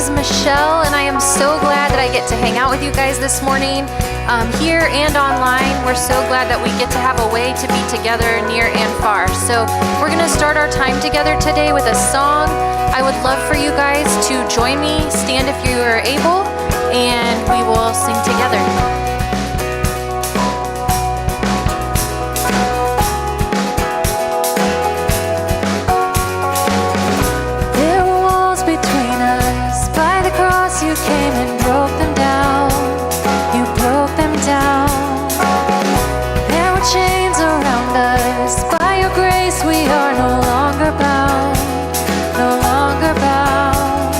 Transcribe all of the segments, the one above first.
is Michelle, and I am so glad that I get to hang out with you guys this morning, here and online. We're so glad that we get to have a way to be together near and far. So we're going to start our time together today with a song. I would love for you guys to join me, stand if you are able, and we will sing together. You came and broke them down. You broke them down. There were chains around us. By your grace we are no longer bound. No longer bound.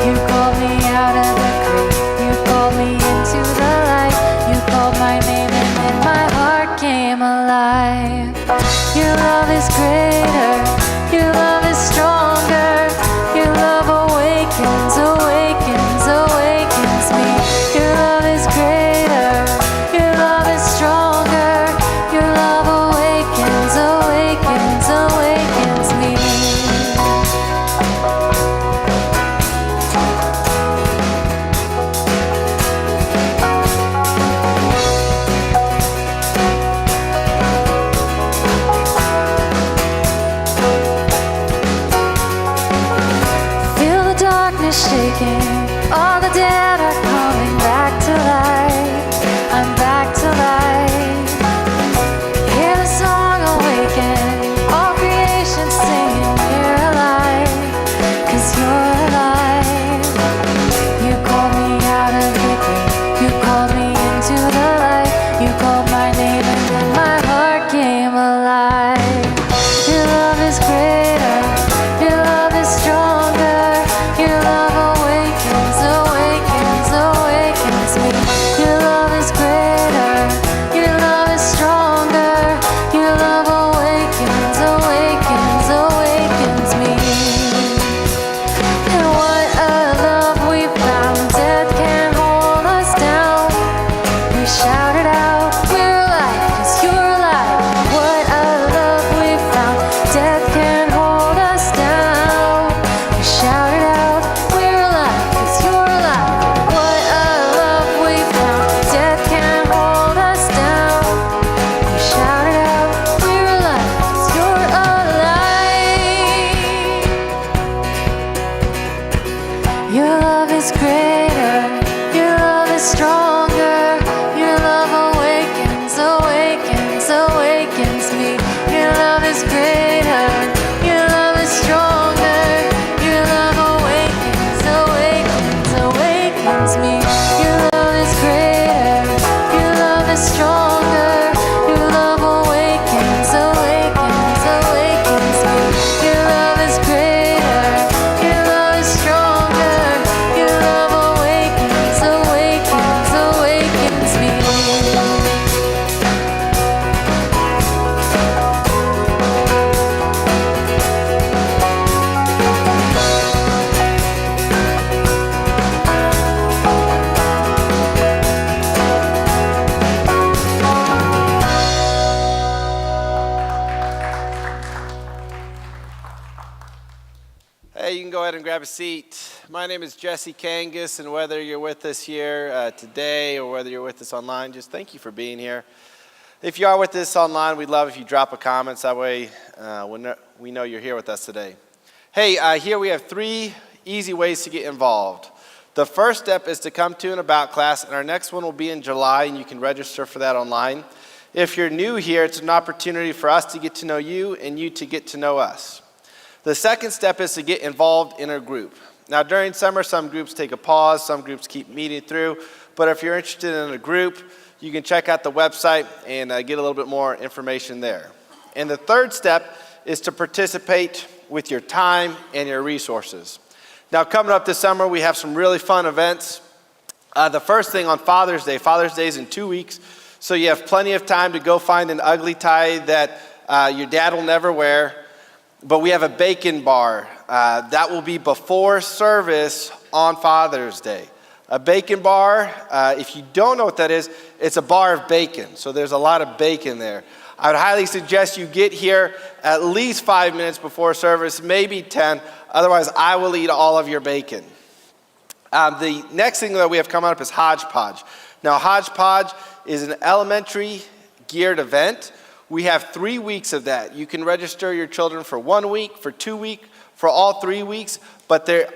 You called me out of the grave. You called me into the light. You called my name and then my heart came alive. Your love is greater. Your love is stronger. Your love awakens, awakens me. Your love is greater. Your love is stronger. Your love awakens, awakens, awakens me. Feel the darkness shaking. All the dead are coming back to life. I'm back to life. Hear the song awaken. All creation singing, you're alive. 'Cause you're alive. You called me out of the grave. You called me into the light. You called my name and then my heart came alive. Your love is greater. Your love is stronger. Your love awakens, awakens, awakens me. Your love is greater. Your love is stronger. Your love awakens, awakens, awakens me. And what a love we found. Death can't hold us down. We shouted out, we're alive 'cause you're alive. What a love we found. Death can't hold us down. We shouted out, we're alive 'cause you're alive. What a love we found. Death can't hold us down. We shouted out, we're alive 'cause you're alive. Your love is greater. Your love is stronger. Your love awakens, awakens, awakens me. Your love is greater. Your love is stronger. Your love awakens, awakens, awakens me. Your love is greater. Your love is stronger. Your love awakens, awakens, awakens me. Your love is greater. Your love is stronger. Your love awakens, awakens, awakens me. Hey, you can go ahead and grab a seat. My name is Jesse Kangas, and whether you're with us here today or whether you're with us online, just thank you for being here. If you are with us online, we'd love if you drop a comment. That way we know you're here with us today. Hey, here we have 3 easy ways to get involved. The first step is to come to an About class, and our next one will be in July, and you can register for that online. If you're new here, it's an opportunity for us to get to know you and you to get to know us. The second step is to get involved in a group. Now during summer, some groups take a pause, some groups keep meeting through, but if you're interested in a group, you can check out the website and get a little bit more information there. And the third step is to participate with your time and your resources. Now coming up this summer, we have some really fun events. The first thing on Father's Day. Father's Day is in 2 weeks, so you have plenty of time to go find an ugly tie that your dad will never wear. But we have a bacon bar. That will be before service on Father's Day. A bacon bar, if you don't know what that is, it's a bar of bacon. So there's a lot of bacon there. I would highly suggest you get here at least 5 minutes before service, maybe 10. Otherwise, I will eat all of your bacon. The next thing that we have coming up is Hodgepodge. Now, Hodgepodge is an elementary geared event. We have 3 weeks of that. You can register your children for 1 week, for 2 weeks, for all 3 weeks, but there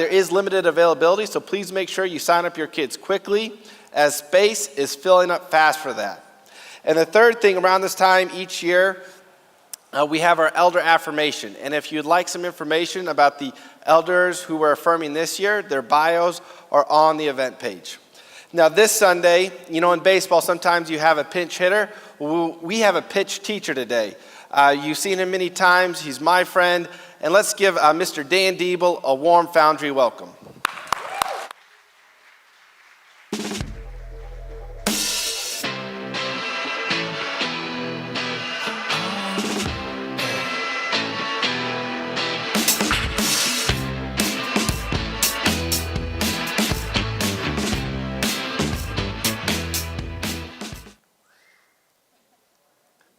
is limited availability, so please make sure you sign up your kids quickly, as space is filling up fast for that. And the third thing, around this time each year, we have our elder affirmation. And if you'd like some information about the elders who we're affirming this year, their bios are on the event page. Now this Sunday, in baseball sometimes you have a pinch hitter. We have a pitch teacher today. You've seen him many times. He's my friend. And let's give Mr. Dan Diebel a warm Foundry welcome.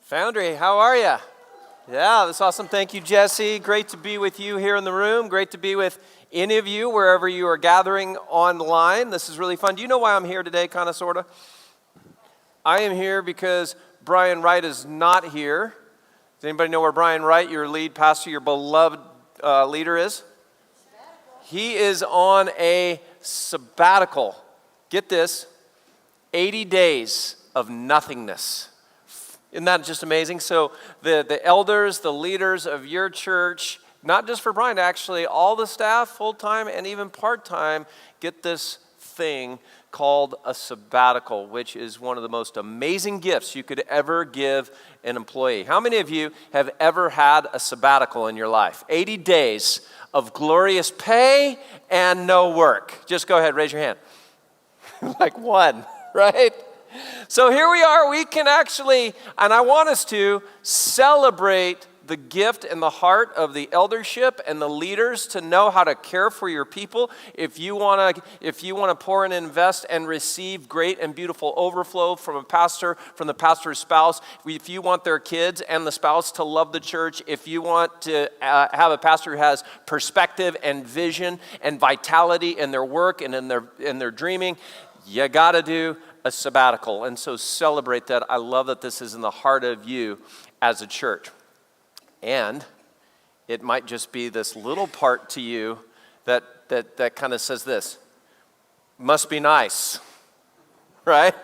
Foundry, how are you? Yeah, that's awesome. Thank you, Jesse. Great to be with you here in the room. Great to be with any of you wherever you are gathering online. This is really fun. Do you know why I'm here today, kind of, sort of? I am here because Brian Wright is not here. Does anybody know where Brian Wright, your lead pastor, your beloved leader, is? He is on a sabbatical. Get this, 80 days of nothingness. Isn't that just amazing? So the elders, the leaders of your church, not just for Brian, actually all the staff, full-time and even part-time, get this thing called a sabbatical, which is one of the most amazing gifts you could ever give an employee. How many of you have ever had a sabbatical in your life? 80 days of glorious pay and no work. Just go ahead, raise your hand. Like one, right? So here we are, we can actually, and I want us to celebrate the gift and the heart of the eldership and the leaders to know how to care for your people. If you want to pour and invest and receive great and beautiful overflow from a pastor, from the pastor's spouse, if you want their kids and the spouse to love the church, if you want to have a pastor who has perspective and vision and vitality in their work and in their dreaming, you got to do a sabbatical. And so celebrate that. I love that this is in the heart of you as a church. And it might just be this little part to you that kind of says this, must be nice, right?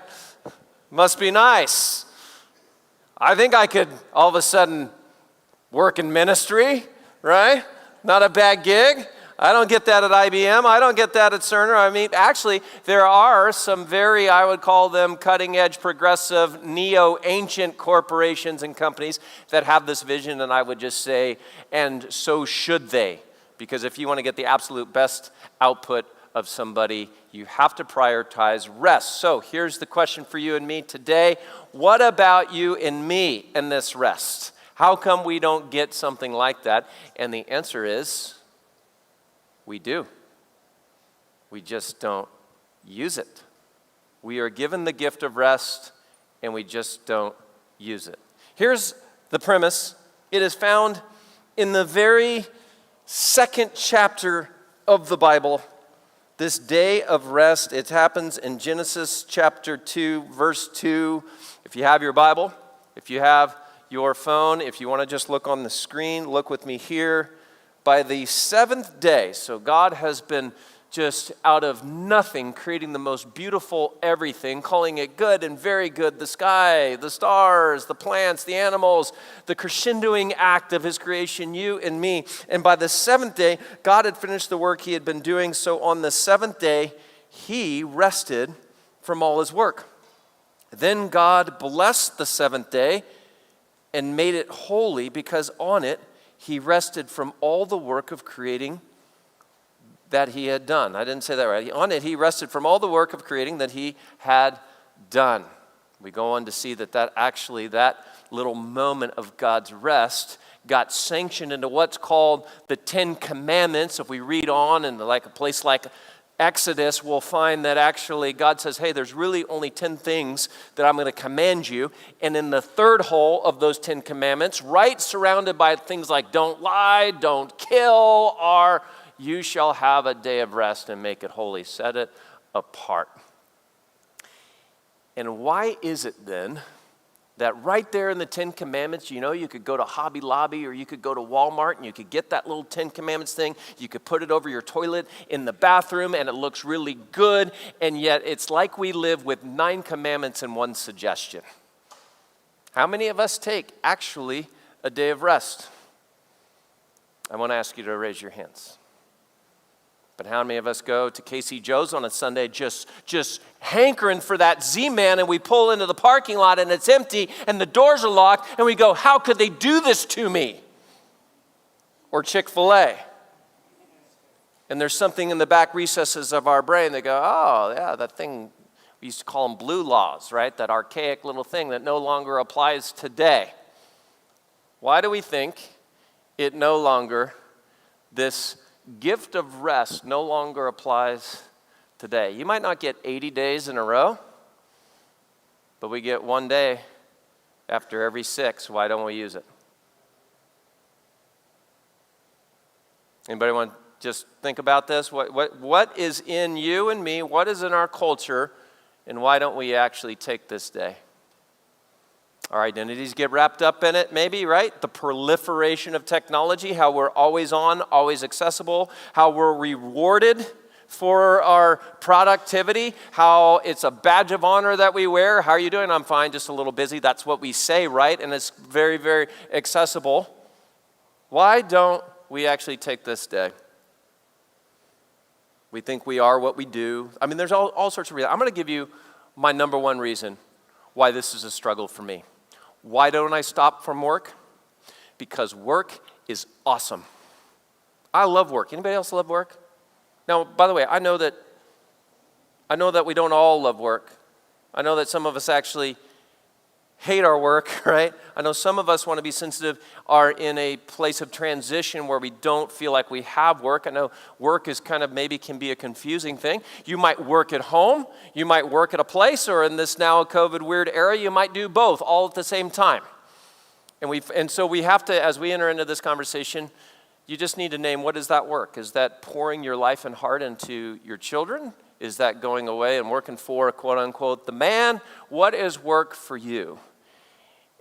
Must be nice. I think I could all of a sudden work in ministry, right? Not a bad gig. I don't get that at IBM. I don't get that at Cerner. I mean, actually, there are some very, I would call them cutting-edge, progressive, neo-ancient corporations and companies that have this vision, and I would just say, and so should they. Because if you want to get the absolute best output of somebody, you have to prioritize rest. So here's the question for you and me today. What about you and me in this rest? How come we don't get something like that? And the answer is, we do. We just don't use it. We are given the gift of rest, and we just don't use it. Here's the premise. It is found in the very second chapter of the Bible. This day of rest, it happens in Genesis chapter 2, verse 2. If you have your Bible, if you have your phone, if you want to just look on the screen, look with me here. By the seventh day, so God has been just out of nothing creating the most beautiful everything, calling it good and very good, the sky, the stars, the plants, the animals, the crescendoing act of his creation, you and me. And by the seventh day, God had finished the work he had been doing. So on the seventh day, he rested from all his work. Then God blessed the seventh day and made it holy because on it, he rested from all the work of creating that he had done. I didn't say that right. On it, he rested from all the work of creating that he had done. We go on to see that little moment of God's rest got sanctioned into what's called the 10 Commandments. If we read on in like a place like Exodus, we'll find that actually God says, hey, there's really only 10 things that I'm going to command you. And in the third hole of those 10 commandments, right surrounded by things like don't lie, don't kill, are you shall have a day of rest and make it holy. Set it apart. And why is it then that right there in the 10 Commandments, you could go to Hobby Lobby or you could go to Walmart and you could get that little 10 Commandments thing. You could put it over your toilet in the bathroom and it looks really good. And yet it's like we live with 9 commandments and 1 suggestion. How many of us take actually a day of rest? I want to ask you to raise your hands. But how many of us go to Casey Joe's on a Sunday just hankering for that Z-Man, and we pull into the parking lot and it's empty and the doors are locked and we go, how could they do this to me? Or Chick-fil-A. And there's something in the back recesses of our brain that go, oh yeah, that thing, we used to call them blue laws, right? That archaic little thing that no longer applies today. Why do we think it no longer, this gift of rest no longer applies today? You might not get 80 days in a row, but we get 1 day after every 6. Why don't we use it? Anybody want to just think about this? What is in you and me? What is in our culture? And why don't we actually take this day? Our identities get wrapped up in it, maybe, right? The proliferation of technology, how we're always on, always accessible, how we're rewarded for our productivity, how it's a badge of honor that we wear. How are you doing? I'm fine, just a little busy. That's what we say, right? And it's very, very accessible. Why don't we actually take this day? We think we are what we do. I mean, there's all sorts of reasons. I'm going to give you my number 1 reason why this is a struggle for me. Why don't I stop from work? Because work is awesome. I love work. Anybody else love work? Now, by the way, I know that we don't all love work. I know that some of us actually hate our work, right? I know some of us want to be sensitive, are in a place of transition where we don't feel like we have work. I know work is kind of maybe can be a confusing thing. You might work at home, you might work at a place, or in this now COVID weird era, you might do both all at the same time. And so we have to, as we enter into this conversation, you just need to name, what is that work? Is that pouring your life and heart into your children? Is that going away and working for, quote unquote, the man? What is work for you?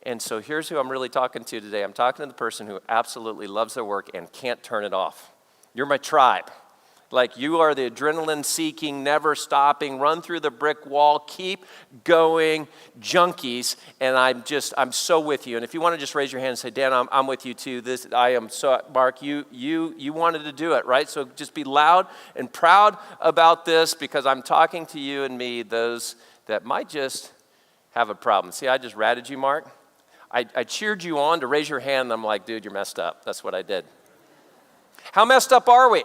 And so here's who I'm really talking to today. I'm talking to the person who absolutely loves their work and can't turn it off. You're my tribe. Like, you are the adrenaline-seeking, never-stopping, run-through-the-brick wall, keep going junkies, and I'm so with you. And if you want to just raise your hand and say, Dan, I'm with you too. Mark, you wanted to do it, right? So just be loud and proud about this, because I'm talking to you and me, those that might just have a problem. See, I just ratted you, Mark. I cheered you on to raise your hand, and I'm like, dude, you're messed up. That's what I did. How messed up are we?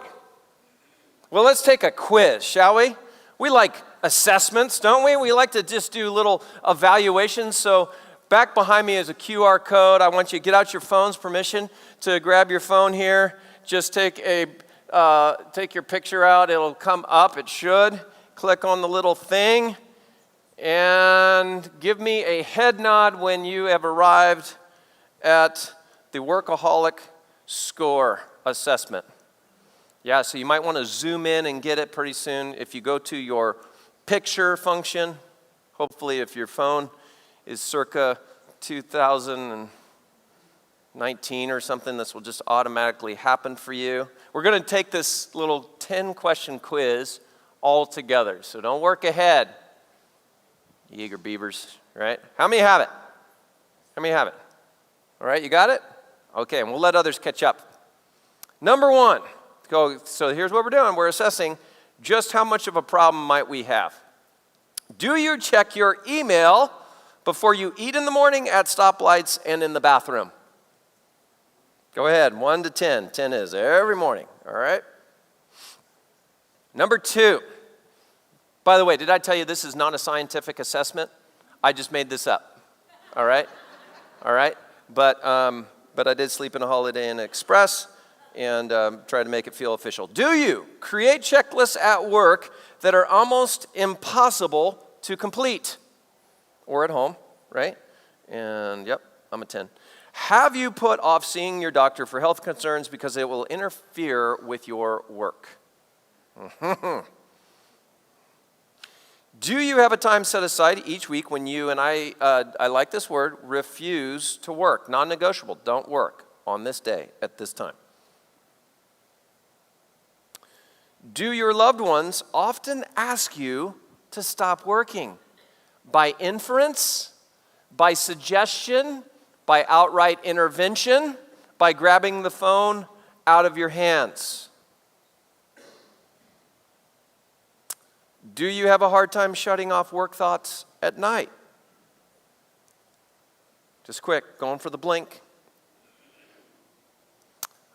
Well, let's take a quiz, shall we? We like assessments, don't we? We like to just do little evaluations. So back behind me is a QR code. I want you to get out your phones. Permission to grab your phone here. Just take your picture out. It'll come up. It should. Click on the little thing. And give me a head nod when you have arrived at the Workaholic score assessment. Yeah, so you might want to zoom in and get it pretty soon. If you go to your picture function, hopefully if your phone is circa 2019 or something, this will just automatically happen for you. We're going to take this little 10-question quiz all together, so don't work ahead. You eager beavers, right? How many have it? How many have it? All right, you got it? Okay, and we'll let others catch up. Number 1. So here's what we're doing. We're assessing just how much of a problem might we have. Do you check your email before you eat in the morning, at stoplights, and in the bathroom? Go ahead, 1 to 10. 10 is every morning, all right? Number 2. By the way, did I tell you this is not a scientific assessment? I just made this up, all right? All right? But I did sleep in a Holiday Inn Express and try to make it feel official. Do you create checklists at work that are almost impossible to complete? Or at home, right? And yep, I'm a 10. Have you put off seeing your doctor for health concerns because it will interfere with your work? Do you have a time set aside each week when you, and I like this word, refuse to work? Non-negotiable, don't work on this day at this time. Do your loved ones often ask you to stop working? By inference, by suggestion, by outright intervention, by grabbing the phone out of your hands? Do you have a hard time shutting off work thoughts at night? Just quick, going for the blink.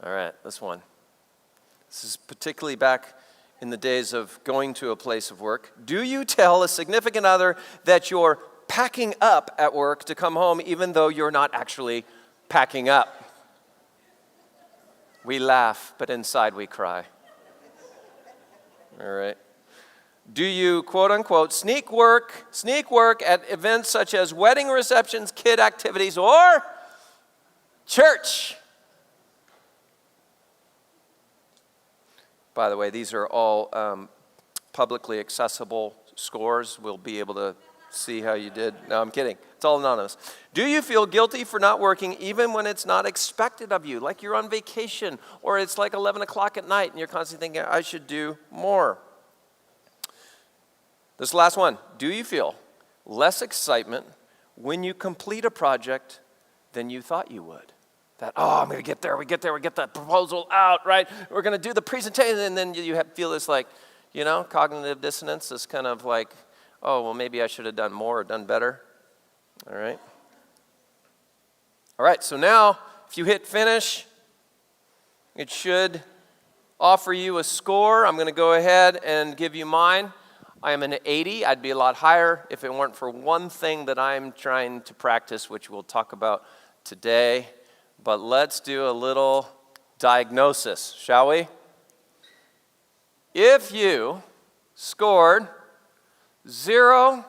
All right, this one. This is particularly back in the days of going to a place of work. Do you tell a significant other that you're packing up at work to come home even though you're not actually packing up? We laugh, but inside we cry. All right. Do you, quote unquote, sneak work at events such as wedding receptions, kid activities, or church? By the way, these are all publicly accessible scores. We'll be able to see how you did. No, I'm kidding. It's all anonymous. Do you feel guilty for not working even when it's not expected of you? Like you're on vacation or it's like 11 o'clock at night and you're constantly thinking, I should do more. This last one. Do you feel less excitement when you complete a project than you thought you would? That, I'm going to get there, we get the proposal out, right? We're going to do the presentation, and then you feel this like, cognitive dissonance, this kind of like, well, maybe I should have done more or done better. All right. All right, so now, if you hit finish, it should offer you a score. I'm going to go ahead and give you mine. I am an 80. I'd be a lot higher if it weren't for one thing that I'm trying to practice, which we'll talk about today. But let's do a little diagnosis, shall we? If you scored 0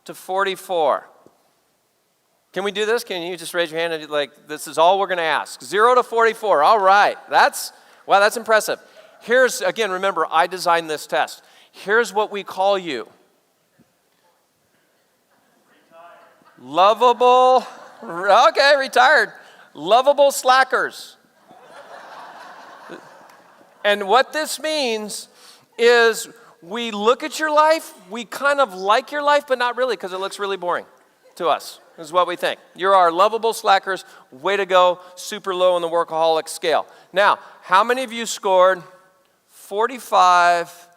to 44, can we do this? Can you just raise your hand and this is all we're going to ask. 0 to 44, all right. That's impressive. Here's, again, remember, I designed this test. Here's what we call you. Lovable, okay, retired. Lovable slackers. And what this means is we look at your life, we kind of like your life, but not really because it looks really boring to us. This is what we think. You're our lovable slackers. Way to go. Super low on the workaholic scale. Now, how many of you scored 45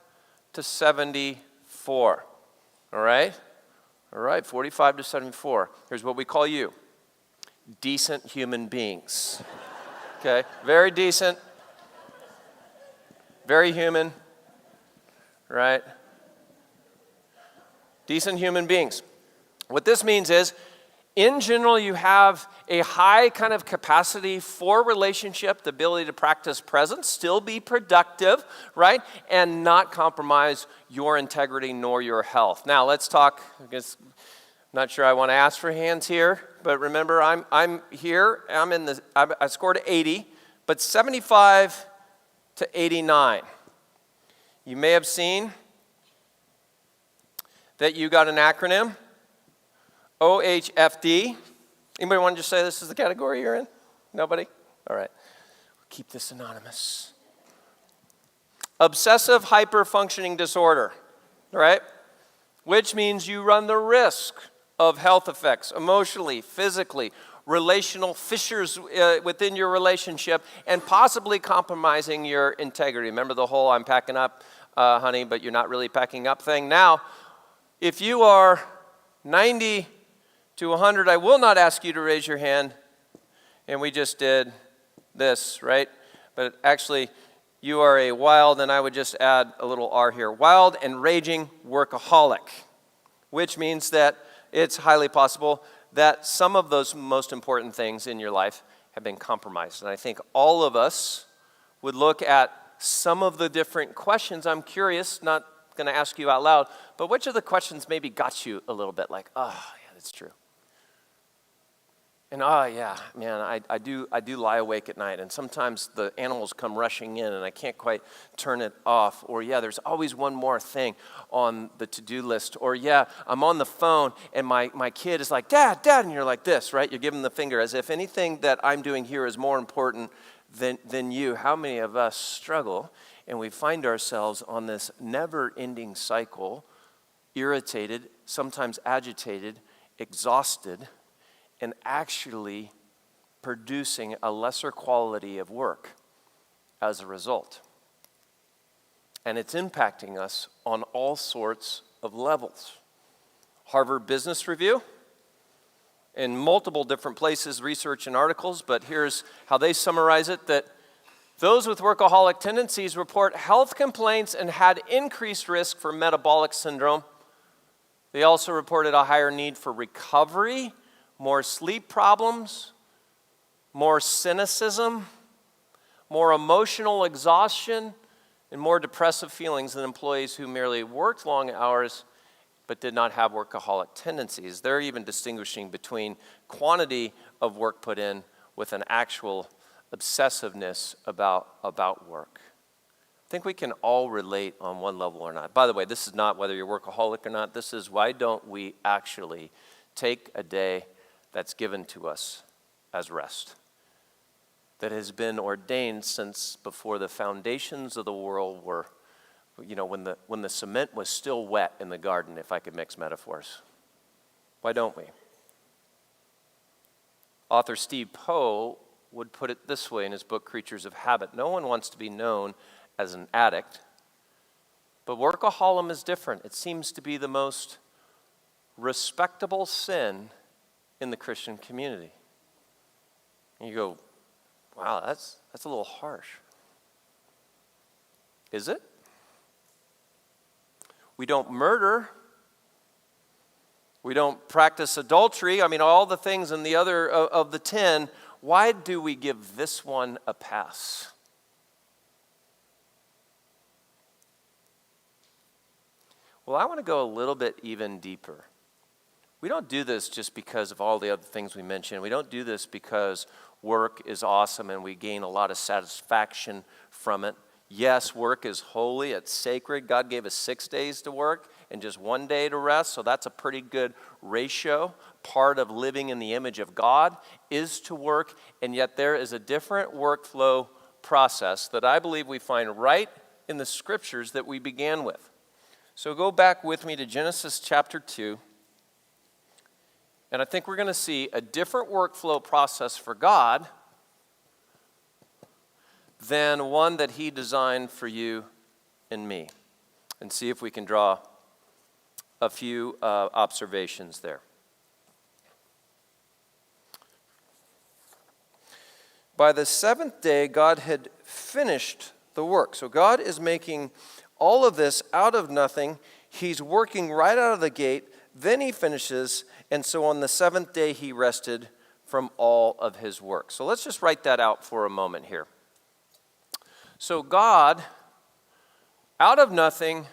to 74? All right? All right, 45 to 74. Here's what we call you. Decent human beings. Okay? Very decent. Very human. Right? Decent human beings. What this means is, in general, you have a high kind of capacity for relationship, the ability to practice presence, still be productive, right? And not compromise your integrity nor your health. Now, let's talk, not sure I want to ask for hands here, but remember, I'm here, I scored 80, but 75 to 89. You may have seen that you got an acronym, OHFD. Anybody want to just say this is the category you're in? Nobody? All right. Keep this anonymous. Obsessive hyperfunctioning disorder, right? Which means you run the risk of health effects, emotionally, physically, relational fissures within your relationship, and possibly compromising your integrity. Remember the whole I'm packing up, honey, but you're not really packing up thing. Now, if you are 90 to 100, I will not ask you to raise your hand, and we just did this, right? But actually, you are a wild, and I would just add a little R here, wild and raging workaholic, which means that it's highly possible that some of those most important things in your life have been compromised. And I think all of us would look at some of the different questions. I'm curious, not going to ask you out loud, but which of the questions maybe got you a little bit like, yeah, that's true. And yeah, man, I do lie awake at night, and sometimes the animals come rushing in and I can't quite turn it off. Or yeah, there's always one more thing on the to-do list. Or yeah, I'm on the phone and my kid is like, Dad, and you're like this, right? You're giving the finger as if anything that I'm doing here is more important than you. How many of us struggle and we find ourselves on this never-ending cycle, irritated, sometimes agitated, exhausted, and actually producing a lesser quality of work as a result. And it's impacting us on all sorts of levels. Harvard Business Review, in multiple different places, research and articles, but here's how they summarize it, that those with workaholic tendencies report health complaints and had increased risk for metabolic syndrome. They also reported a higher need for recovery, more sleep problems, more cynicism, more emotional exhaustion, and more depressive feelings than employees who merely worked long hours but did not have workaholic tendencies. They're even distinguishing between quantity of work put in with an actual obsessiveness about work. I think we can all relate on one level or not. By the way, this is not whether you're workaholic or not. This is why don't we actually take a day that's given to us as rest, that has been ordained since before the foundations of the world were, when the cement was still wet in the garden, if I could mix metaphors. Why don't we? Author Steve Poe would put it this way in his book, Creatures of Habit. No one wants to be known as an addict, but workaholism is different. It seems to be the most respectable sin in the Christian community. And you go, wow, that's a little harsh. Is it? We don't murder. We don't practice adultery. All the things in the other of the 10. Why do we give this one a pass? Well, I want to go a little bit even deeper. We don't do this just because of all the other things we mentioned. We don't do this because work is awesome and we gain a lot of satisfaction from it. Yes, work is holy, it's sacred. God gave us 6 days to work and just 1 day to rest, so that's a pretty good ratio. Part of living in the image of God is to work, and yet there is a different workflow process that I believe we find right in the scriptures that we began with. So go back with me to Genesis chapter 2. And I think we're going to see a different workflow process for God than one that he designed for you and me. And see if we can draw a few observations there. By the seventh day, God had finished the work. So God is making all of this out of nothing. He's working right out of the gate. Then he finishes, and so on the seventh day he rested from all of his work. So let's just write that out for a moment here. So God, out of nothing,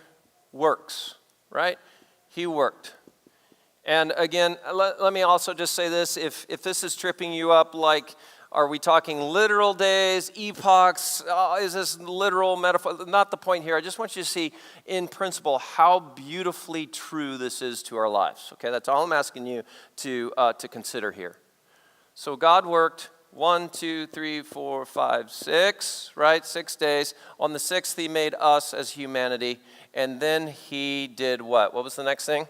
works, right? He worked. And again, let me also just say this. If this is tripping you up, like, are we talking literal days, epochs? Is this literal metaphor? Not the point here. I just want you to see, in principle, how beautifully true this is to our lives. Okay, that's all I'm asking you to consider here. So God worked 1, 2, 3, 4, 5, 6, right? 6 days. On the sixth, he made us as humanity. And then he did what? What was the next thing?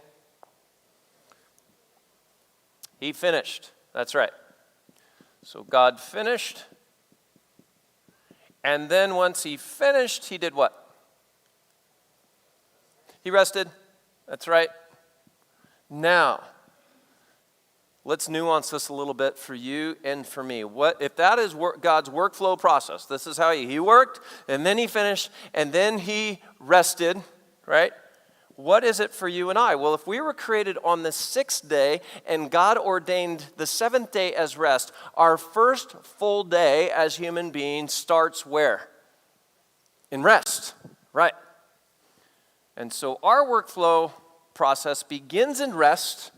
He finished. That's right. So God finished, and then once he finished, he did what? He rested. That's right. Now, let's nuance this a little bit for you and for me. What if that is God's workflow process? This is how he worked, and then he finished, and then he rested, right? What is it for you and I? Well, if we were created on the sixth day and God ordained the seventh day as rest, our first full day as human beings starts where? In rest, right? And so our workflow process begins in rest,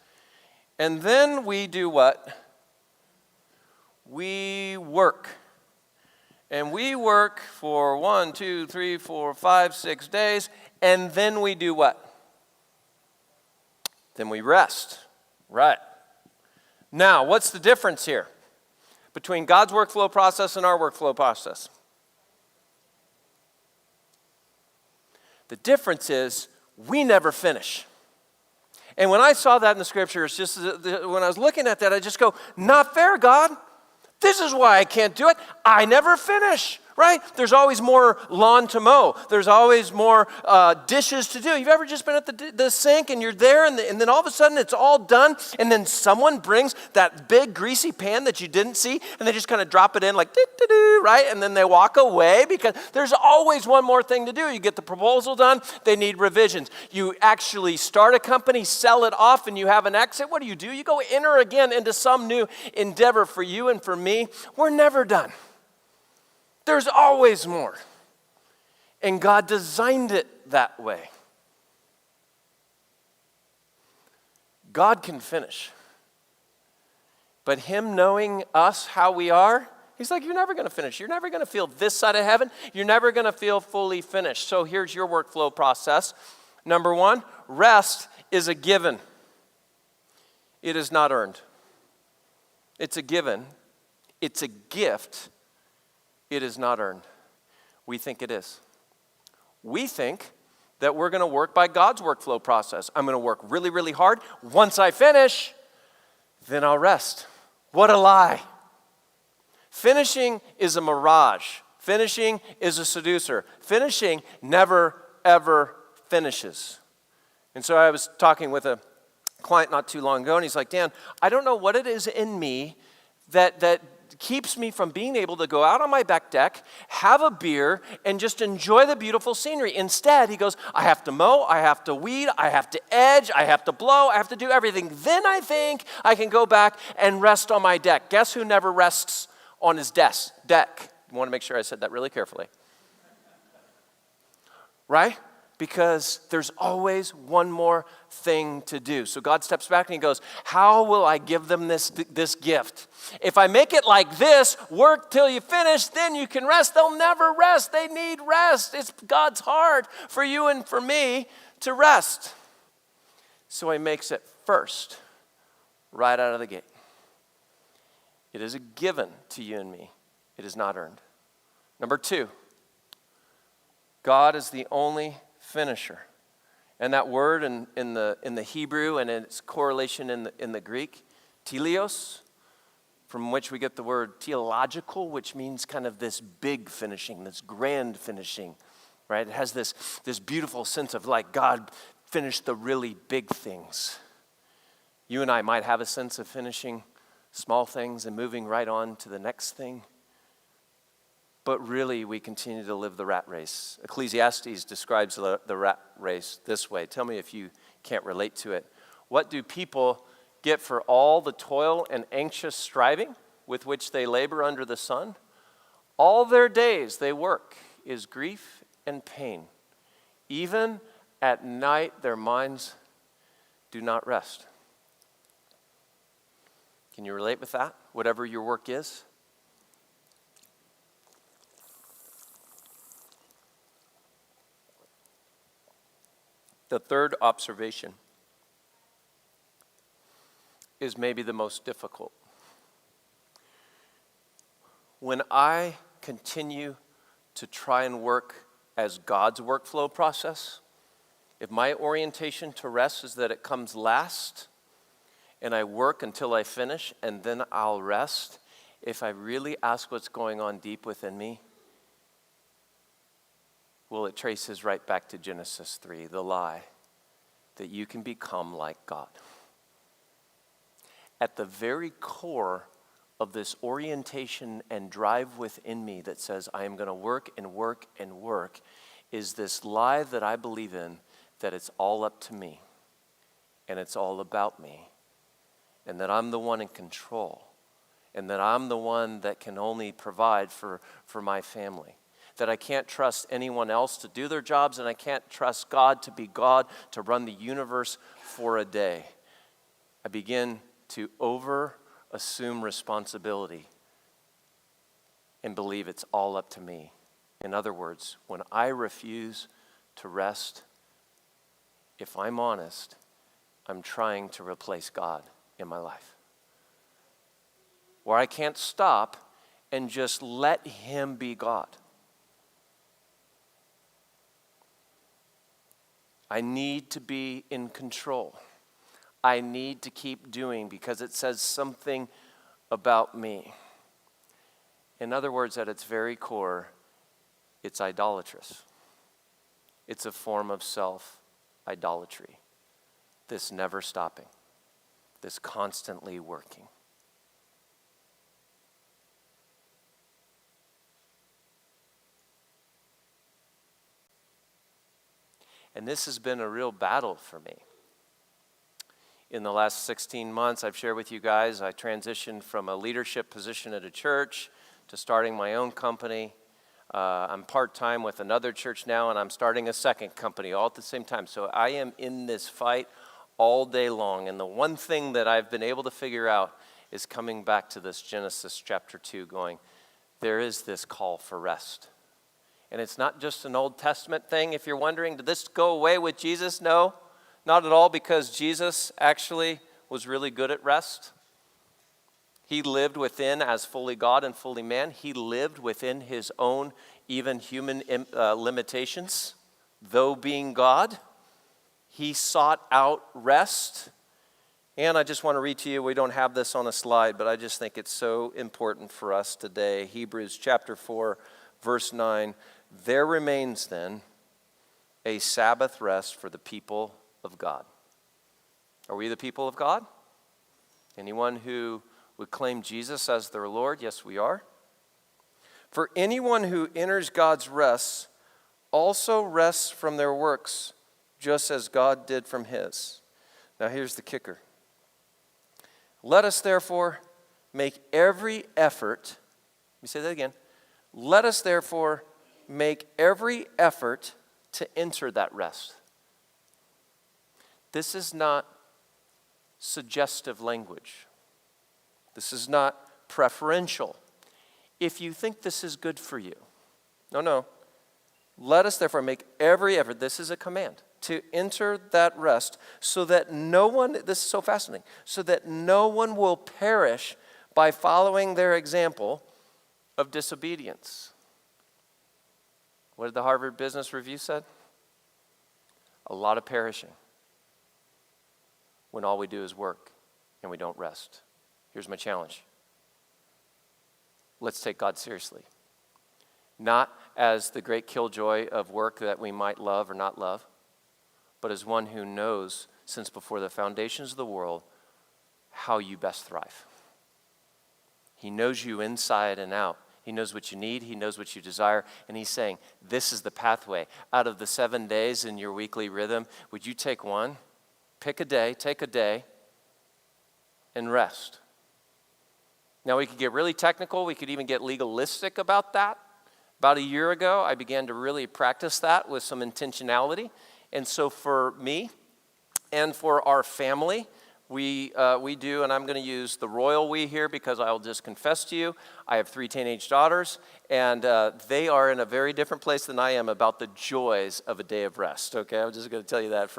and then we do what? we work. And we work for 1, 2, 3, 4, 5, 6 days, and then we do what? Then we rest. Right. Now, what's the difference here between God's workflow process and our workflow process? The difference is we never finish. And when I saw that in the scriptures, just when I was looking at that, I just go, not fair, God. This is why I can't do it. I never finish, right? There's always more lawn to mow. There's always more dishes to do. You've ever just been at the sink and you're there and then all of a sudden it's all done and then someone brings that big greasy pan that you didn't see and they just kind of drop it in like, right? And then they walk away because there's always one more thing to do. You get the proposal done, they need revisions. You actually start a company, sell it off, and you have an exit. What do? You go enter again into some new endeavor for you and for me. We're never done. There's always more. And God designed it that way. God can finish. But Him knowing us how we are, He's like, you're never going to finish. You're never going to feel this side of heaven. You're never going to feel fully finished. So here's your workflow process. Number 1, rest is a given. It is not earned. It's a given. It's a gift. It is not earned. We think it is. We think that we're going to work by God's workflow process. I'm going to work really, really hard. Once I finish, then I'll rest. What a lie. Finishing is a mirage. Finishing is a seducer. Finishing never, ever finishes. And so I was talking with a client not too long ago, and he's like, Dan, I don't know what it is in me that keeps me from being able to go out on my back deck, have a beer, and just enjoy the beautiful scenery. Instead, he goes, I have to mow, I have to weed, I have to edge, I have to blow, I have to do everything. Then I think I can go back and rest on my deck. Guess who never rests on his deck? I want to make sure I said that really carefully. Right? Because there's always one more thing to do. So God steps back and He goes, how will I give them this gift? If I make it like this, work till you finish, then you can rest. They'll never rest. They need rest. It's God's heart for you and for me to rest. So He makes it first, right out of the gate. It is a given to you and me. It is not earned. Number 2, God is the only finisher. And that word in the Hebrew and its correlation in the Greek, teleos, from which we get the word theological, which means kind of this big finishing, this grand finishing, right? It has this beautiful sense of like God finished the really big things. You and I might have a sense of finishing small things and moving right on to the next thing. But really, we continue to live the rat race. Ecclesiastes describes the rat race this way. Tell me if you can't relate to it. What do people get for all the toil and anxious striving with which they labor under the sun? All their days they work is grief and pain. Even at night, their minds do not rest. Can you relate with that? Whatever your work is? The third observation is maybe the most difficult. When I continue to try and work as God's workflow process, if my orientation to rest is that it comes last, and I work until I finish, and then I'll rest, if I really ask what's going on deep within me, well, it traces right back to Genesis 3, the lie that you can become like God. At the very core of this orientation and drive within me that says I am going to work and work and work is this lie that I believe in, that it's all up to me and it's all about me and that I'm the one in control and that I'm the one that can only provide for my family. That I can't trust anyone else to do their jobs, and I can't trust God to be God, to run the universe for a day. I begin to over-assume responsibility and believe it's all up to me. In other words, when I refuse to rest, if I'm honest, I'm trying to replace God in my life. Where I can't stop and just let him be God. I need to be in control. I need to keep doing because it says something about me. In other words, at its very core, it's idolatrous. It's a form of self-idolatry. This never stopping. This constantly working. And this has been a real battle for me. In the last 16 months, I've shared with you guys, I transitioned from a leadership position at a church to starting my own company. I'm part-time with another church now, and I'm starting a second company all at the same time. So I am in this fight all day long. And the one thing that I've been able to figure out is coming back to this Genesis chapter 2 going, there is this call for rest. And it's not just an Old Testament thing. If you're wondering, did this go away with Jesus? No, not at all, because Jesus actually was really good at rest. He lived within, as fully God and fully man, he lived within his own even human limitations. Though being God, he sought out rest. And I just want to read to you, we don't have this on a slide, but I just think it's so important for us today. Hebrews chapter 4, verse 9. There remains then a Sabbath rest for the people of God. Are we the people of God? Anyone who would claim Jesus as their Lord? Yes, we are. For anyone who enters God's rest also rests from their works, just as God did from his. Now here's the kicker. Let us therefore make every effort, let me say that again. Let us therefore make every effort to enter that rest. This is not suggestive language. This is not preferential. If you think this is good for you. No. Let us therefore make every effort, this is a command, to enter that rest so that no one, this is so fascinating, so that no one will perish by following their example of disobedience. What did the Harvard Business Review said? A lot of perishing when all we do is work and we don't rest. Here's my challenge. Let's take God seriously. Not as the great killjoy of work that we might love or not love, but as one who knows since before the foundations of the world how you best thrive. He knows you inside and out. He knows what you need. He knows what you desire. And he's saying, this is the pathway. Out of the 7 days in your weekly rhythm, would you take one, pick a day, take a day, and rest? Now, we could get really technical. We could even get legalistic about that. About a year ago, I began to really practice that with some intentionality. And so for me and for our family, we do, and I'm going to use the royal we here because I'll just confess to you, I have 3 teenage daughters, and they are in a very different place than I am about the joys of a day of rest, okay? I'm just going to tell you that.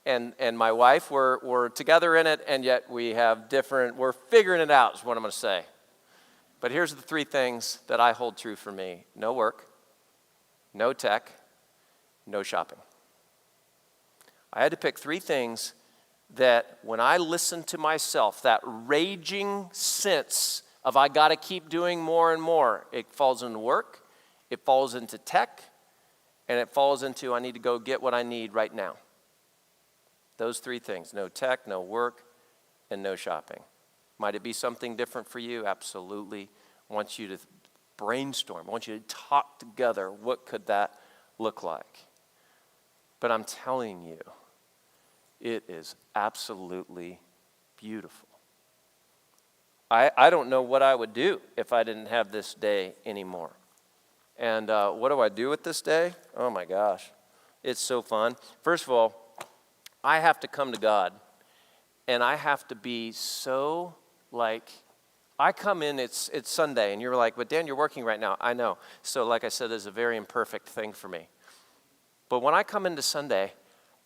And my wife, we're together in it, and yet we have different, we're figuring it out is what I'm going to say. But here's the 3 things that I hold true for me. No work, no tech, no shopping. I had to pick 3 things that when I listen to myself, that raging sense of I got to keep doing more and more, it falls into work, it falls into tech, and it falls into I need to go get what I need right now. Those 3 things, no tech, no work, and no shopping. Might it be something different for you? Absolutely. I want you to brainstorm. I want you to talk together. What could that look like? But I'm telling you, it is absolutely beautiful. I don't know what I would do if I didn't have this day anymore. And what do I do with this day? Oh my gosh, it's so fun. First of all, I have to come to God, and I have to be so I come in, it's Sunday, and you're like, but Dan, you're working right now. I know. So like I said, it's a very imperfect thing for me. But when I come into Sunday,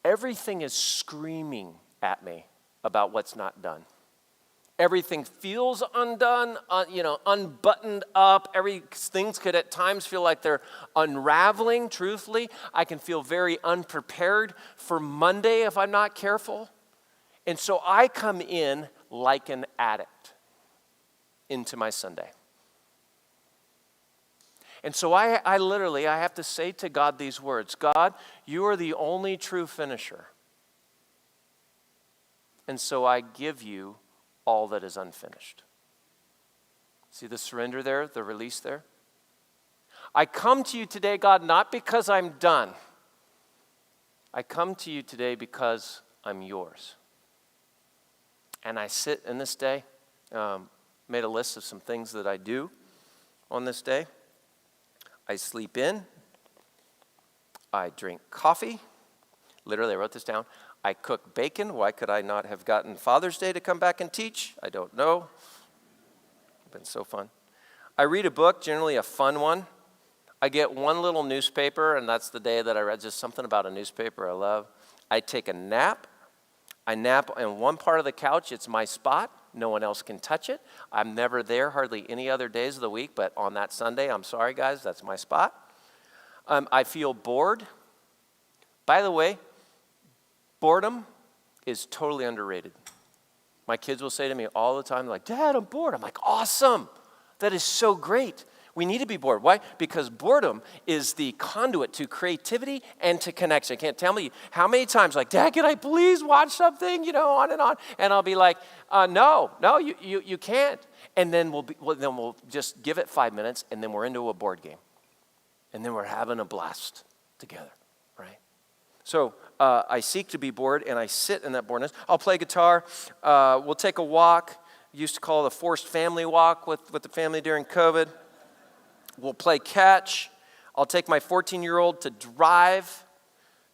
everything is screaming at me about what's not done. Everything feels undone, unbuttoned up. Things could at times feel like they're unraveling, truthfully. I can feel very unprepared for Monday if I'm not careful. And so I come in like an addict into my Sunday. And so I literally have to say to God these words: God, you are the only true finisher. And so I give you all that is unfinished. See the surrender there, the release there? I come to you today, God, not because I'm done. I come to you today because I'm yours. And I sit in this day, made a list of some things that I do on this day. I sleep in. I drink coffee. Literally, I wrote this down. I cook bacon. Why could I not have gotten Father's Day to come back and teach? I don't know. It's been so fun. I read a book, generally a fun one. I get one little newspaper, and that's the day that I read just something about a newspaper I love. I take a nap. I nap on one part of the couch. It's my spot. No one else can touch it. I'm never there hardly any other days of the week, but on that Sunday, I'm sorry, guys, that's my spot. I feel bored. By the way, boredom is totally underrated. My kids will say to me all the time, like, Dad, I'm bored. I'm like, awesome. That is so great. We need to be bored. Why? Because boredom is the conduit to creativity and to connection. I can't tell you how many times, like, Dad, can I please watch something? On and on. And I'll be like, no, you can't. And then we'll just give it 5 minutes, and then we're into a board game. And then we're having a blast together, right? So I seek to be bored, and I sit in that boredness. I'll play guitar. We'll take a walk. Used to call it a forced family walk with the family during COVID. We'll play catch. I'll take my 14-year-old to drive.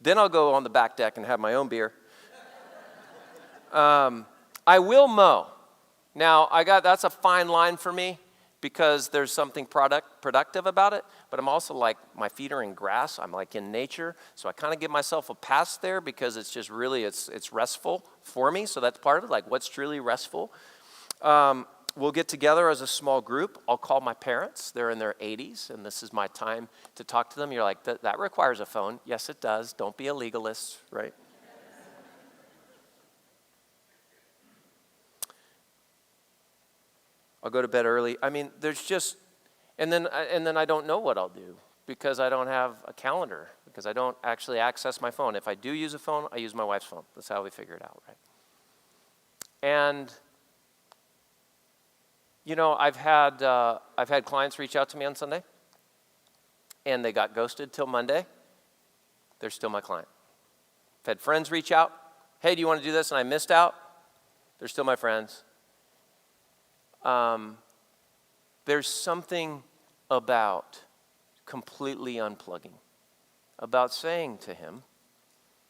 Then I'll go on the back deck and have my own beer. I will mow. Now, that's a fine line for me because there's something productive about it, but I'm also like, my feet are in grass. I'm like in nature, so I kind of give myself a pass there because it's just really, it's restful for me, so that's part of it, like what's truly restful. We'll get together as a small group. I'll call my parents. They're in their 80s, and this is my time to talk to them. You're like, that requires a phone. Yes, it does. Don't be a legalist, right? I'll go to bed early. I mean, there's just, and then I don't know what I'll do because I don't have a calendar, because I don't actually access my phone. If I do use a phone, I use my wife's phone. That's how we figure it out, right? And I've had clients reach out to me on Sunday, and they got ghosted till Monday. They're still my client. I've had friends reach out. Hey, do you want to do this? And I missed out. They're still my friends. There's something about completely unplugging, about saying to him,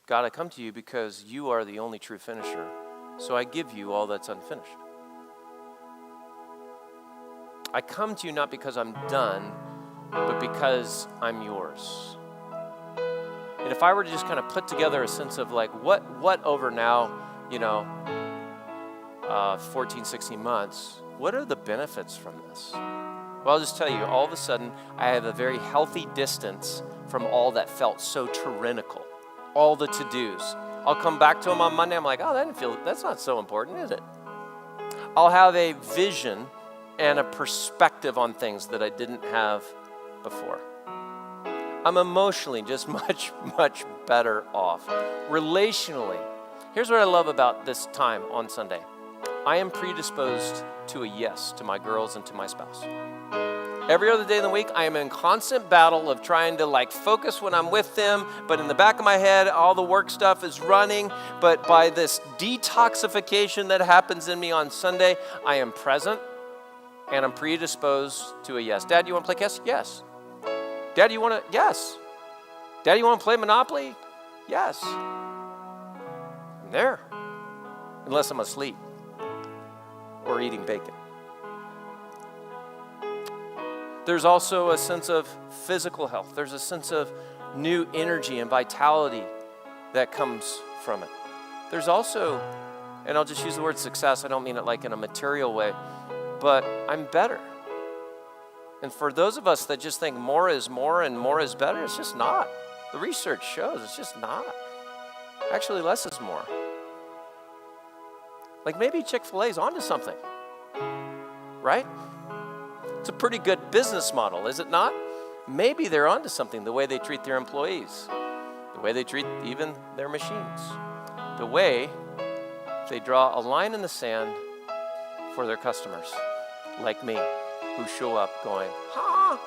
God, I come to you because you are the only true finisher, so I give you all that's unfinished. I come to you not because I'm done, but because I'm yours. And if I were to just kind of put together a sense of like, what over now, 14, 16 months, what are the benefits from this? Well, I'll just tell you, all of a sudden, I have a very healthy distance from all that felt so tyrannical, all the to-dos. I'll come back to them on Monday, I'm like, that's not so important, is it? I'll have a vision and a perspective on things that I didn't have before. I'm emotionally just much, much better off. Relationally, here's what I love about this time on Sunday. I am predisposed to a yes to my girls and to my spouse. Every other day in the week, I am in constant battle of trying to focus when I'm with them, but in the back of my head, all the work stuff is running. But by this detoxification that happens in me on Sunday, I am present and I'm predisposed to a yes. Dad, you want to play chess? Yes. Dad, you want to? Yes. Dad, you want to play Monopoly? Yes. I'm there. Unless I'm asleep or eating bacon. There's also a sense of physical health. There's a sense of new energy and vitality that comes from it. There's also, and I'll just use the word success, I don't mean it like in a material way, but I'm better. And for those of us that just think more is more and more is better, it's just not. The research shows it's just not. Actually, less is more. Like maybe Chick-fil-A's onto something, right? It's a pretty good business model, is it not? Maybe they're onto something, the way they treat their employees, the way they treat even their machines, the way they draw a line in the sand for their customers, like me, who show up going, ha!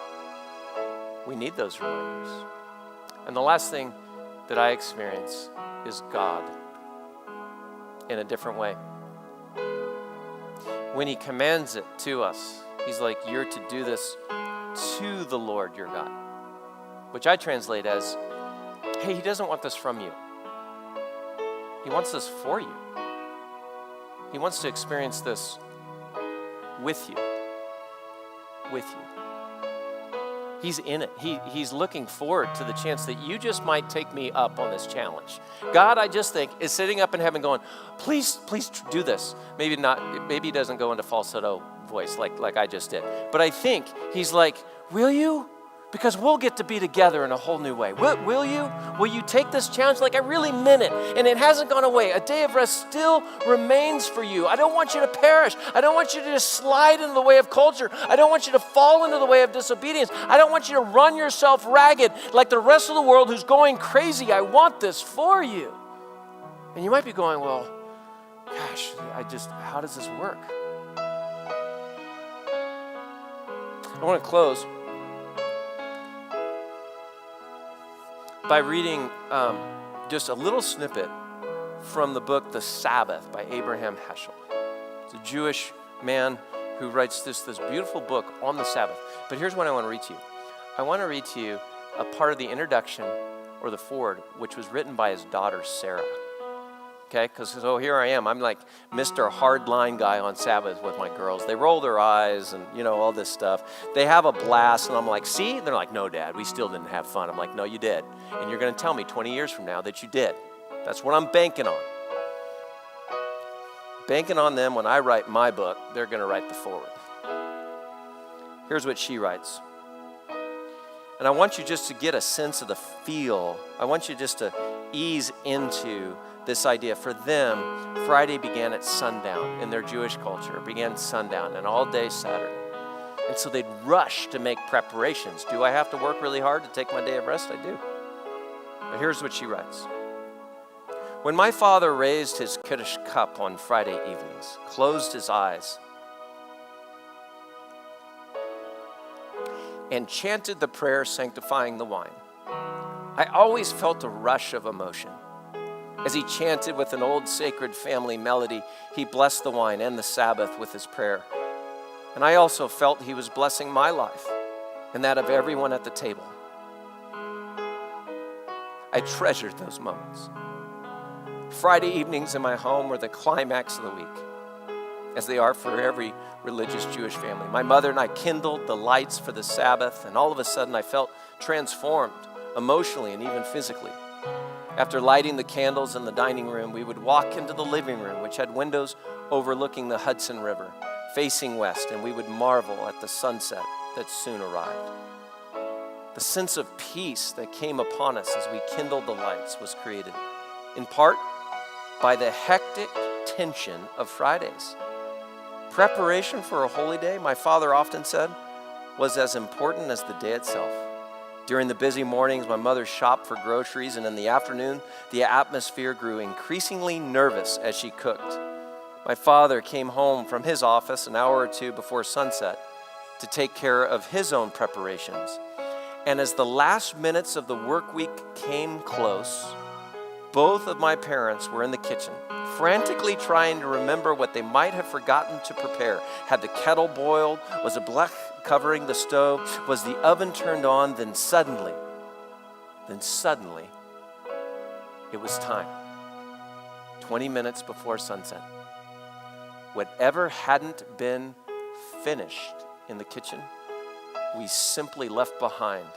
We need those reminders. And the last thing that I experience is God in a different way. When he commands it to us, he's like, you're to do this to the Lord your God, which I translate as, hey, he doesn't want this from you. He wants this for you. He wants to experience this with you. With you. He's in it. He's looking forward to the chance that you just might take me up on this challenge. God, I just think, is sitting up in heaven going, please do this. Maybe not, maybe he doesn't go into falsetto voice like I just did. But I think he's like, will you? Because we'll get to be together in a whole new way. Will you? Will you take this challenge? Like I really meant it. And it hasn't gone away. A day of rest still remains for you. I don't want you to perish. I don't want you to just slide into the way of culture. I don't want you to fall into the way of disobedience. I don't want you to run yourself ragged like the rest of the world who's going crazy. I want this for you. And you might be going, well, gosh, how does this work? I want to close by reading just a little snippet from the book The Sabbath by Abraham Heschel. It's a Jewish man who writes this beautiful book on the Sabbath. But here's what I want to read to you. I want to read to you a part of the introduction or the foreword, which was written by his daughter, Sarah. Okay, because so here I am. I'm like Mr. Hardline guy on Sabbath with my girls. They roll their eyes and, all this stuff. They have a blast, and I'm like, see? They're like, no, Dad, we still didn't have fun. I'm like, no, you did. And you're going to tell me 20 years from now that you did. That's what I'm banking on. Banking on them when I write my book, they're going to write the foreword. Here's what she writes. And I want you just to get a sense of the feel. I want you just to ease into this idea. For them, Friday began at sundown in their Jewish culture. It began sundown and all day Saturday. And so they'd rush to make preparations. Do I have to work really hard to take my day of rest? I do. But here's what she writes. When my father raised his Kiddush cup on Friday evenings, closed his eyes, and chanted the prayer sanctifying the wine, I always felt a rush of emotion. As he chanted with an old sacred family melody, he blessed the wine and the Sabbath with his prayer. And I also felt he was blessing my life and that of everyone at the table. I treasured those moments. Friday evenings in my home were the climax of the week, as they are for every religious Jewish family. My mother and I kindled the lights for the Sabbath, and all of a sudden I felt transformed emotionally and even physically. After lighting the candles in the dining room, we would walk into the living room, which had windows overlooking the Hudson River, facing west, and we would marvel at the sunset that soon arrived. The sense of peace that came upon us as we kindled the lights was created, in part by the hectic tension of Fridays. Preparation for a holy day, my father often said, was as important as the day itself. During the busy mornings, my mother shopped for groceries, and in the afternoon, the atmosphere grew increasingly nervous as she cooked. My father came home from his office an hour or two before sunset to take care of his own preparations. And as the last minutes of the work week came close, both of my parents were in the kitchen, frantically trying to remember what they might have forgotten to prepare. Had the kettle boiled? Was a blech covering the stove? Was the oven turned on? Then suddenly, it was time. 20 minutes before sunset. Whatever hadn't been finished in the kitchen we simply left behind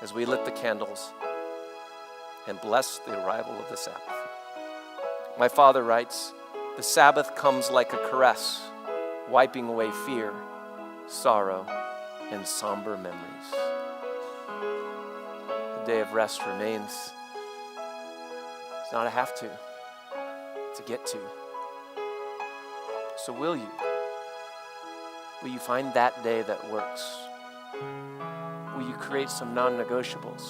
as we lit the candles and blessed the arrival of the Sabbath. My father writes, "The Sabbath comes like a caress, wiping away fear, sorrow, and somber memories." The day of rest remains. It's not a have to, it's a get to. So will you? Will you find that day that works? Will you create some non-negotiables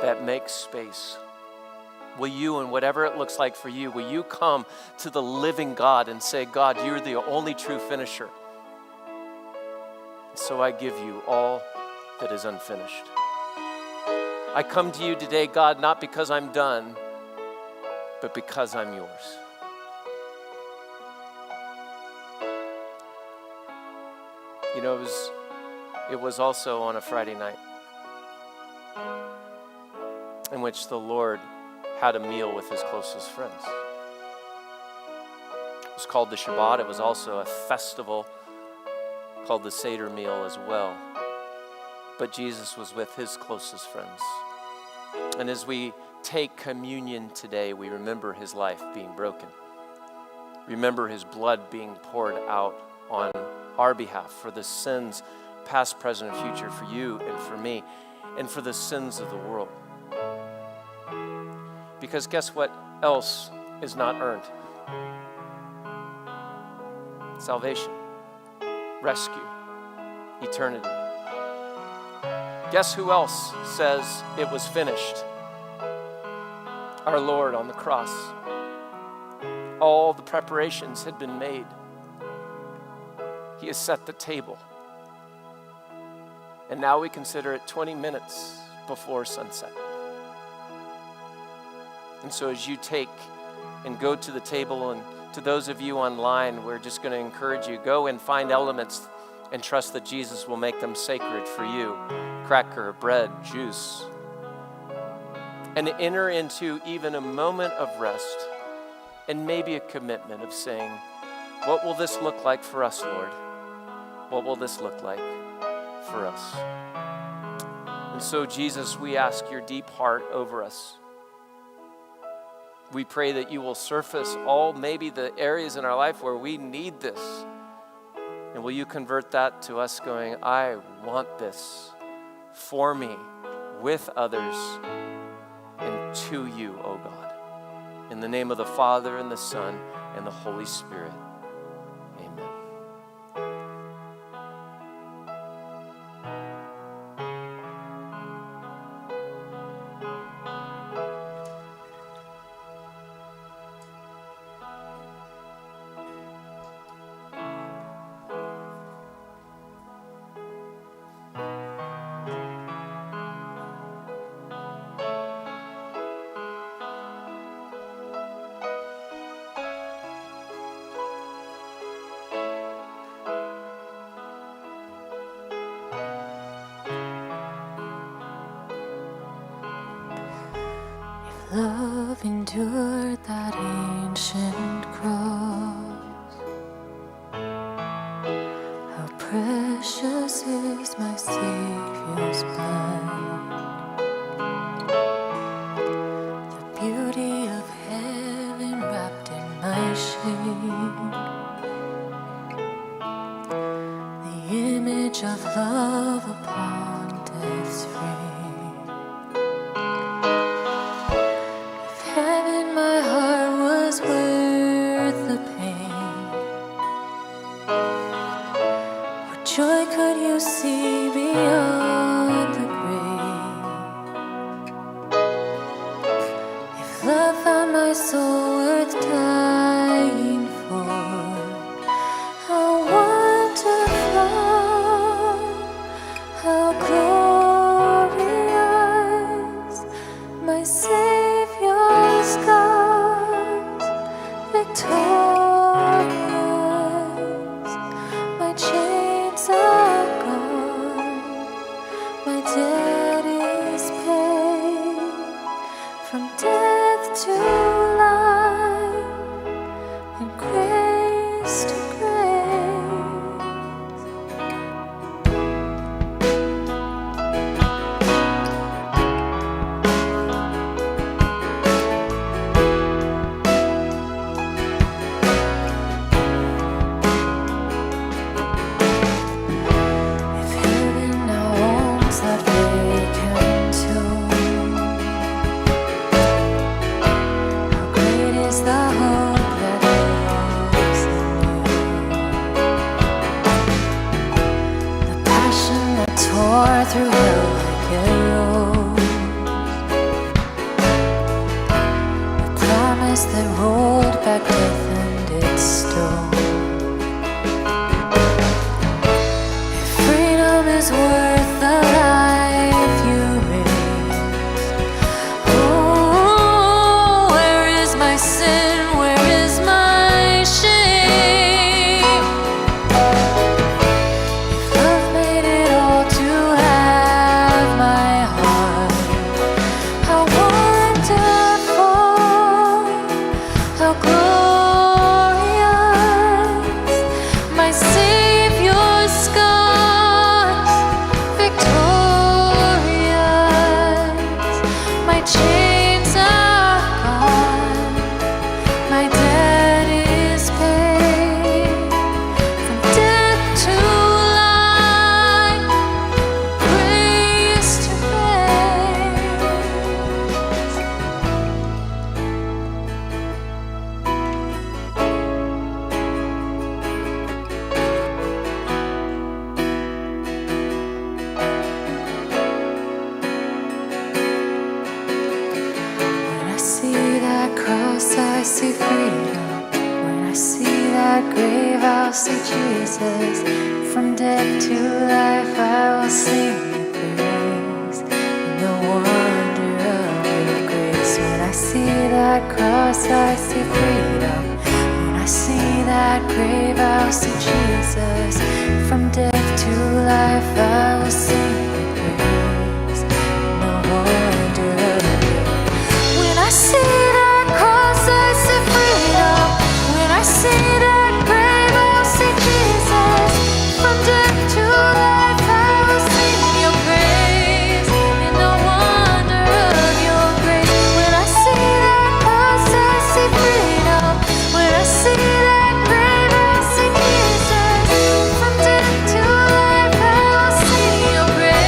that make space? Will you, and whatever it looks like for you, will you come to the living God and say, "God, you're the only true finisher. So I give you all that is unfinished. I come to you today, God, not because I'm done, but because I'm yours." You know, it was also on a Friday night in which the Lord had a meal with his closest friends. It was called the Shabbat. It was also a festival called the Seder meal as well. But Jesus was with his closest friends. And as we take communion today, we remember his life being broken. Remember his blood being poured out on our behalf for the sins, past, present, and future, for you and for me, and for the sins of the world. Because guess what else is not earned? Salvation, rescue, eternity. Guess who else says it was finished? Our Lord on the cross. All the preparations had been made. He has set the table. And now we consider it 20 minutes before sunset. And so as you take and go to the table, and to those of you online, we're just going to encourage you, go and find elements and trust that Jesus will make them sacred for you. Cracker, bread, juice. And enter into even a moment of rest and maybe a commitment of saying, what will this look like for us, Lord? What will this look like for us? And so, Jesus, we ask your deep heart over us. We pray that you will surface all maybe the areas in our life where we need this. And will you convert that to us going, I want this for me, with others, and to you, O God. In the name of the Father, and the Son, and the Holy Spirit. Amen. Love endured that ancient cross. How precious is my Savior's blood. The beauty of heaven wrapped in my shame. The image of love upon death's frame. Joy could you see beyond the grave? If love found my soul worth dying for, how wonderful, how glorious, my Savior's scars, victorious, my chains are gone, my debt is paid, from death to life, and grace to grace. arrows, a promise that rolled back death and its stone. If freedom is worth the life you raise, oh, where is my sin? Where is my shame? If love made it all to have my heart, how wonderful, how glorious, my Savior's scars, victorious, my chains are gone, my debt is paid, from death to life, grace to grace. When I see that cross, I see freedom. When I see that grave, I'll see Jesus. From death to life, I will sing your praise in the wonder of your grace. When I see that cross, I see freedom. When I see that grave, I'll see Jesus. From death to life, I will sing your praise in the wonder of your grace. When I see that cross, I see freedom. When I see that grave, I'll see Jesus. From death to life, I will sing your praise in the wonder of your grace. When I see that cross, I see freedom. When I see that grave, I'll see Jesus. From death to life, I will sing your praise.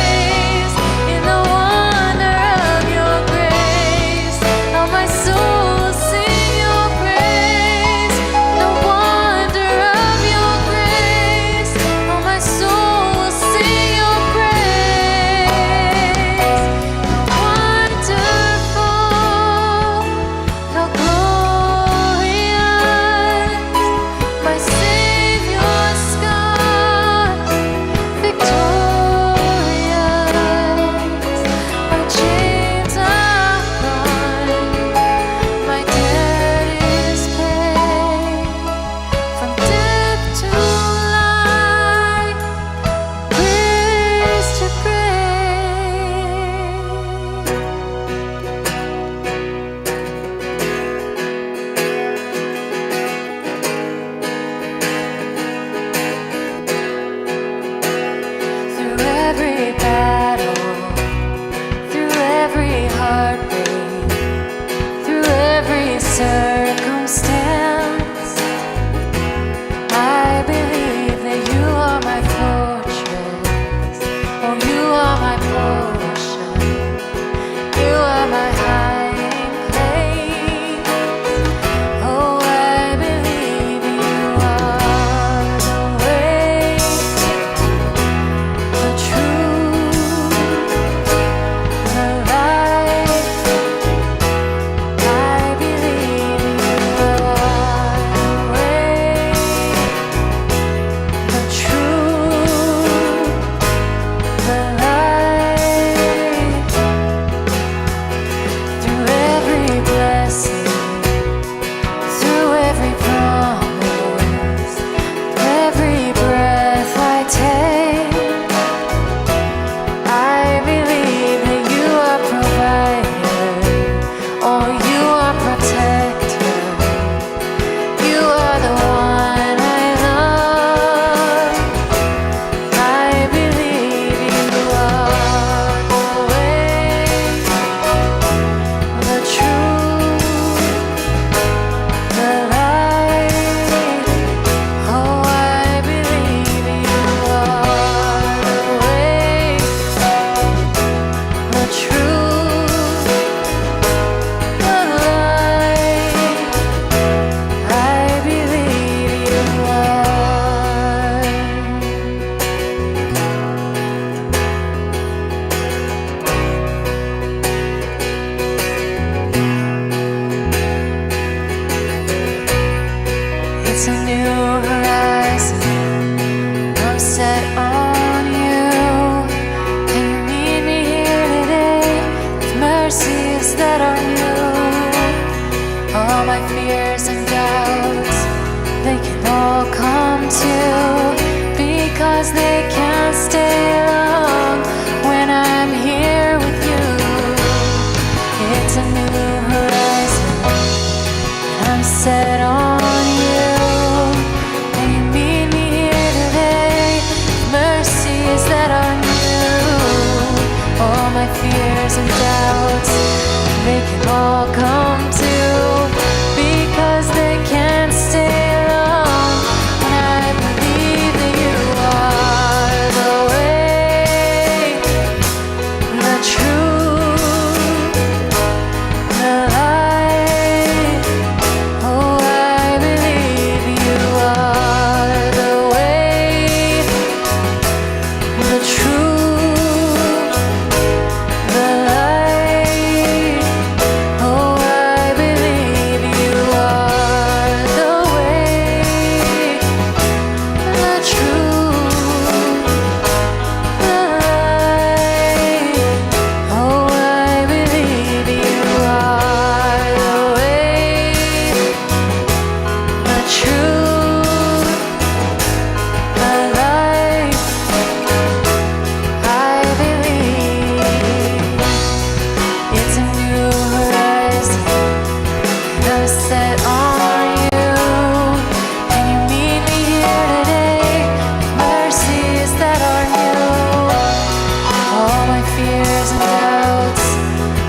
my fears and doubts, they can all come true because they can't stay long. And I believe that you are the way, the truth, the light. Oh, I believe you are the way, the truth, the light. Oh, I believe you are the way, the truth, the light. Oh, I believe you are the way, the truth, the light. I believe it's a new horizon, and I'm set on you. And you meet me here today with mercies that are new. All my fears and doubts,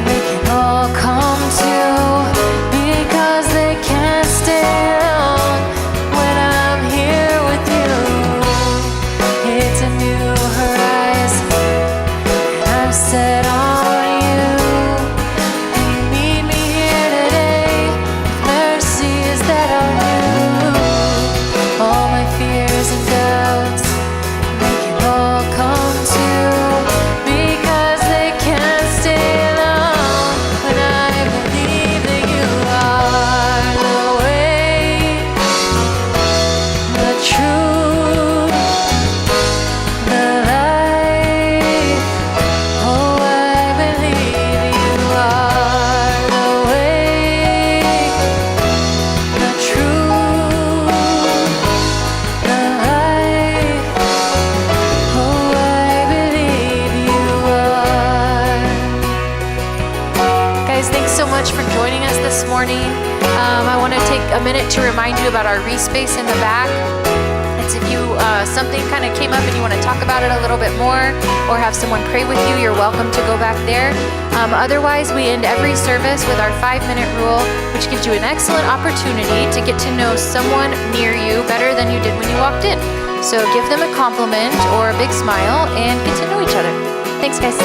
they can all come true because they can't stay long when I'm here with you. It's a new horizon, and I'm set on you. And you meet me here today with mercies that are new. All my fears and doubts, they can all come true because they can't stay long when I believe that you are the way, the truth, the light. Oh, I believe you are the way, the truth, the light. Oh, I believe you are. Guys, thanks so much for joining us this morning. I want to take a minute to remind you about our respace in the back. It's if you something kind of came up and you want to talk about it a little bit more or have someone pray with you, you're welcome to go back there. Otherwise, we end every service with our 5-minute rule, which gives you an excellent opportunity to get to know someone near you better than you did when you walked in. So give them a compliment or a big smile and get to know each other. Thanks, guys.